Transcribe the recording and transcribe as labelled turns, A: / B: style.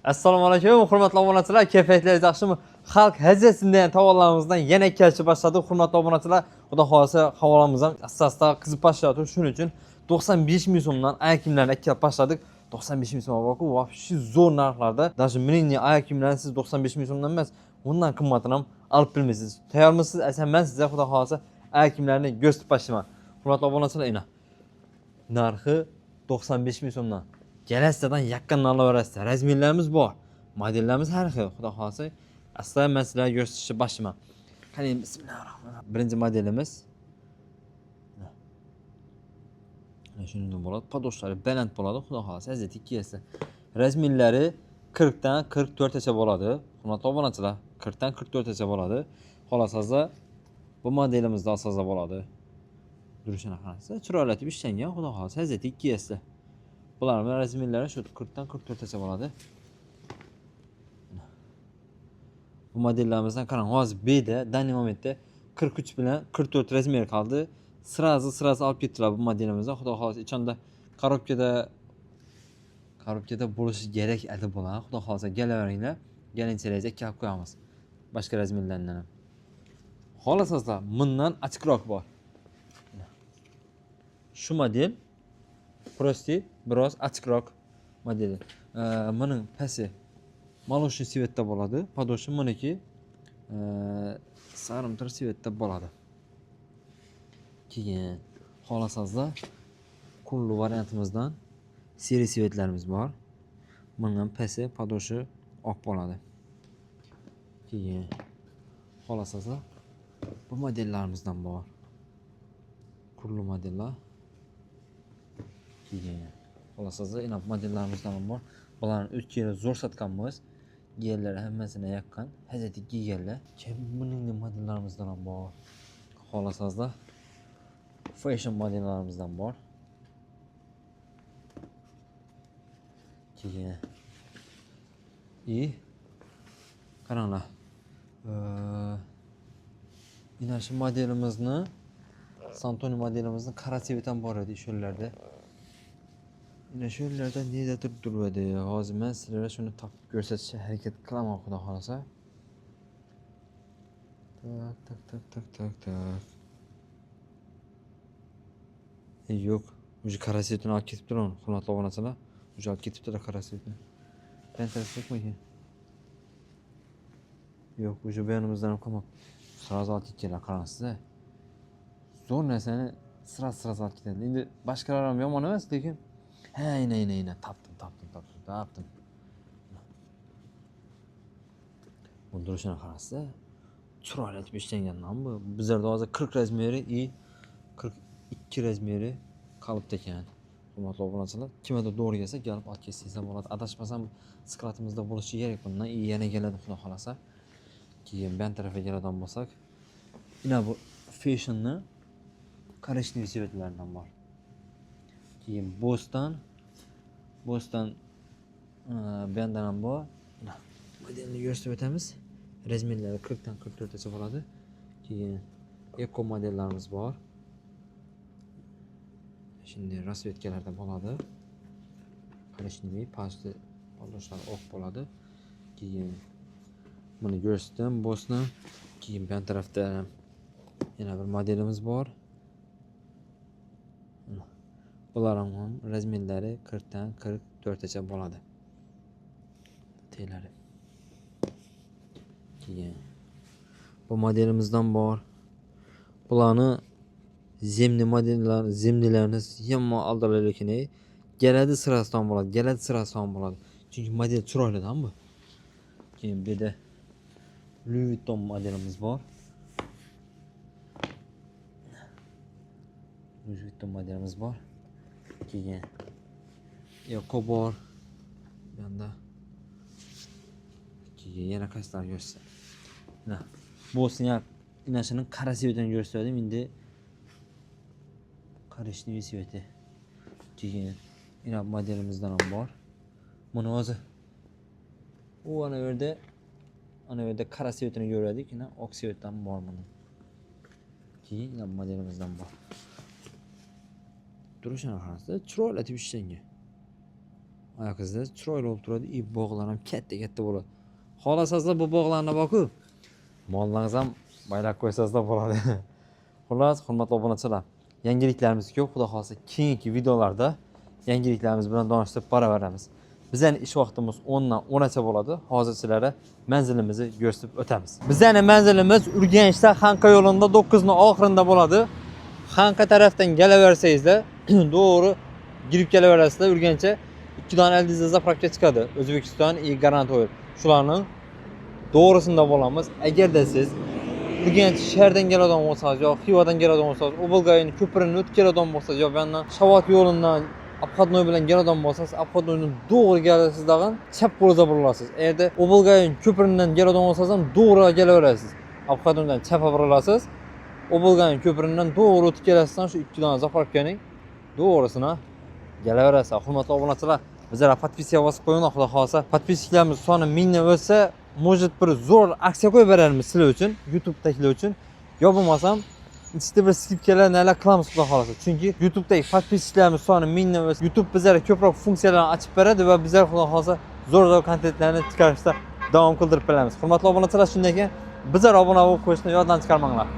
A: Assalomu alaykum, hurmatli obunachilar, kayfiyatlaringiz yaxshimi? Xalq hajjasidan tavallarimizdan yana kelishib boshladik, hurmatli obunachilar. Xudo xolasa havolamiz ham asta-asta qizib boshladi. Shuning uchun 95 ming so'mdan ayak kiyimlarni kelib boshladik. 95 ming so'm borku, вообще zo'r narxlarda. Даже mini ayak kiyimlarni siz 95 ming so'mdan emas, undan qimmatini ham olib bilmaysiz. Tayyormisiz? Aslan men sizga xudo xolasa ayak kiyimlarni ko'rsatib boshlaman. Hurmatli obunachilar, ina. Narxi 95 ming so'mdan. Kelasizdan yaqin olaverasizlar. Razmerlarimiz bor. Modellarimiz har xil. Xudo xolasa, asla men sizlarga ko'rsatishni boshlaman. Qani, bismillahirrohmanirrohim. Birinchi modelimiz. Mana shunday bo'ladi. Podoshlari baland bo'ladi. Xudo xolasa, azat ikkisi. Razmerlari 40 dan 44 gacha bo'ladi. Hurmatli obunachilar, 40 dan 44 gacha bo'ladi. Xolasizlar, bu modelimizda olsangiz bo'ladi. Durishini qarasa, chiroylatib ishlangan. Xudo xolasa, azat ikkisi. Bularning razmerlari shu 40 dan 44 gacha bo'ladi. Bu modellarimizdan qarang, hozir B'da данный momentda 43 bilan 44 razmer qoldi. Sirazi olib ketdilar bu modelimizdan. Xudo xolasa, ichonda korobkada bo'lishi kerak edi bular. Xudo xolasa, kelaveringlar. Kelinchalaringizga kelib qo'yamiz. Boshqa razmerlardan ham. Xohlasangizlar, bundan ochikroq bor. Shu model prosti biroz ochikroq modeli. Buning pasi молочный светda bo'ladi. Padoshi meniki sarimtir svetda bo'ladi. Keyin xohlasangizlar, kullu variantimizdan seri svetlarimiz bor. Buning pasi padoshi oq bo'ladi. Keyin xohlasangizlar, bu modellarimizdan bor. Kullu modellar. Keyin xohlasangizlar, ina modellarimizdan ham bor. Bularni 3 yil zo'r sotganmiz. Yerlari hammasini yaqqan. Hajati kiyganlar. Buning modellarimizdan ham bor. Xohlasangizlar, fashion modellarimizdan bor. Keyin qaranglar. Ina shu modelimizni, Santoni modelimizni qora svetdan bor edi shu yerlarda. Ina shu yerlarda negadir turibdi. Hozir men sizlarga shuni topib ko'rsatishga harakat qilaman, xudo xolasa. Tak. Yo'q, o'sha qora svetini olib ketib turibdi, hurmatli obunachilar. O'sha olib ketibdi qora svetini. Ben tarafdakmi ekan? Yo'q, o'sha bayonimizdan ham qolmab. Sirazi olib ketganlar, qarangizlar. Zo'r narsani sirazi olib ketadi. Endi boshqalar ham yomon emas, lekin ina tapdim. Bu durishini qarangizlar. Chiroylatib ishlangandan bu. Bizlarda hozir 40 razmeri 42 razmeri qolibdi ekan. Hurmatli obunachilar, kimdir to'g'ri kelsa, kelib olib ketsangiz bo'ladi. Adashmasam, sklatimizda bo'lishi kerak bundan. Yana keladi, xudo xolasa. Keyin ben tarafga keladigan bo'lsak, ina bu fashionni korishniy svetlaridan bor. Keyin Boston bendan ham bor. Modelni ko'rsatib o'tamiz. Razmerlari 40 dan 44 gacha bo'ladi. Keyin Eco modellarimiz bor. Shunday rasvetkalarda bo'ladi. Korishniy pasti podoshlar oq bo'ladi. Keyin buni ko'rsatdim, Boston. Keyin bu tarafda yana bir modelimiz bor. Bularning razmerlari 40 dan 44 gacha bo'ladi. Teylari. Keyin bu modelimizdan bor. Bularni zimnilarni yomma aldalar lekin keladi sirasidan bo'ladi. Chunki model chiroylidan bu. Keyin bu yerda Louis Vuitton modelimiz bor. Keyin Eco bor. Bunda keyin yana qaysilar ko'rsa. Mana bu sinyak inashining qora svetini ko'rsatdim. Endi korishniy sveti. Keyin ina modelimizdan ham bor. Buni hozir ana yerda qora svetini ko'rdik, ina oq svetdan bor buni. Keyin ina modelimizdan bor. Durishini qarasa, chiroylatib ishlangan. Oyog'ingizda chiroyli bo'lib turadi, bog'lar ham katta bo'ladi. Xohlasangizlar bu bog'larni boku, mollaringiz ham baylab qo'ysangizlar bo'ladi. Xullas, hurmatli obunachilar, yangiliklarimiz ko'p. Xudo xolasa keyingi videolarda yangiliklarimiz bilan donishtirib boraveramiz. Bizning ish vaqtimiz 10 dan 10gacha bo'ladi. Hozir sizlarga manzilimizni ko'rsatib o'tamiz. Bizning manzilimiz Urganchda Xanqa yo'lida 9 ning oxirida bo'ladi. Xanqa tarafdan kelaversangizlar, to'g'ri girib kelaverasizlar. Urganchda 2 dona Eldizda zapravka chiqadi. O'zbekiston Garant Oil. Shularning to'g'risida bo'lamiz. Agarda siz Urganch shahardan keladigan bo'lsangiz yoki Xivadan keladigan bo'lsangiz, Obolgayoning ko'pirini o'tib keladigan bo'lsangiz yoki bundan Shavot yo'lidan Abxodnoy bilan keladigan bo'lsangiz, Abxodnoyning to'g'ri kelasizdan chap qo'lga burilasiz. Endi Obolgayoning ko'piridan keladigan bo'lsangiz ham to'g'ri kelaverasiz. Abxodnoydan chapga burilasiz. Obolgayoning ko'piridan to'g'ri o'tib kelasizdan shu 2 dona zapravkaning to'g'risini kelaverasiz. Hurmatli obunachilar, bizlar podpiska bosib qo'yinglar, xudo xolasa. Podpisklarimiz soni 1000 dan o'tsa, может bir zo'r aksiya qo'yib beramiz sizlar uchun, YouTube'dagilar uchun. Yo bo'lmasam, ichida bir skipkalar nelar qilamiz xudo xolasa. Chunki YouTube'dagi podpisklarimiz soni 1000 dan o'tsa, YouTube bizlarga ko'proq funksiyalarni ochib beradi va bizlar xudo xolasa zo'r kontentlarni chiqarishda davom qildirib beramiz. Hurmatli obunachilar, shunday ekan, bizlar obuna bo'lib qo'yishni yoddan chiqarmanglar.